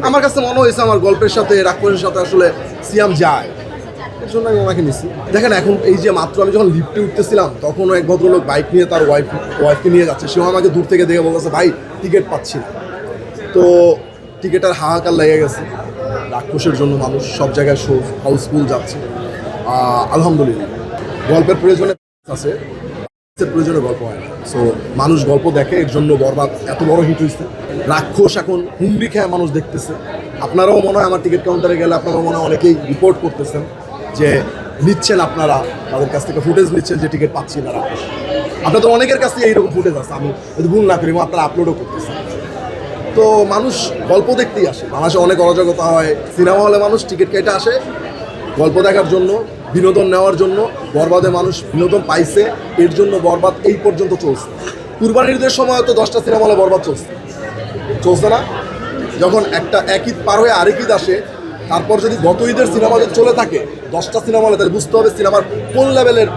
আমার কাছে মনে হয়েছে আমার গল্পের সাথে রাক্ষসের সাথে আসলে সিয়াম যায়, এর জন্য আমি ওনাকে নিচ্ছি। দেখেন এখন এই যে মাত্র আমি যখন লিফটে উঠতেছিলাম তখন এক ভদ্রলোক বাইক নিয়ে তার ওয়াইফকে নিয়ে যাচ্ছে, সেও আমাকে দূর থেকে দেখে বলতেছে ভাই টিকিট পাচ্ছি না। তো টিকিটের হাহাকার লেগে গেছে, রাক্ষসের জন্য মানুষ সব জায়গায় শো হাউসফুল যাচ্ছে। আলহামদুলিল্লাহ গল্পের প্রয়োজনে আছে, প্রয়োজনে গল্প হয় না। সো মানুষ গল্প দেখে, এর জন্য বরবাদ এত বড় হিট হয়েছে। রাক্ষস এখন হুমড়ি খেয়ে মানুষ দেখতেছে। আপনারাও মনে হয় আমার টিকিট কাউন্টারে গেলে আপনারাও মনে হয় অনেকেই রিপোর্ট করতেছেন যে নিচ্ছেন, আপনারা তাদের কাছ থেকে ফুটেজ নিচ্ছেন যে টিকিট পাচ্ছি না রাক্ষস। আপনাদের অনেকের কাছ থেকে এইরকম ফুটেজ আছে, আমি যদি ভুল না করি আপনারা আপলোডও করতেছেন। তো মানুষ গল্প দেখতেই আসে, বাংলাদেশে অনেক অরাজকতা হয়, সিনেমা হলে মানুষ টিকিট কেটে আসে গল্প দেখার জন্য, বিনোদন নেওয়ার জন্য। বরবাদে মানুষ বিনোদন পাইছে, এর জন্য বরবাদ এই পর্যন্ত চলছে। কুরবানির ঈদের সময় তো 10টা সিনেমা হলে বরবাদ চলছে না? যখন এক ঈদ পার হয়ে আরেক ঈদ আসে, তারপর যদি গত ঈদের সিনেমা যদি চলে থাকে 10টা সিনেমা হলে, তাহলে বুঝতে হবে সিনেমার কোন লেভেলের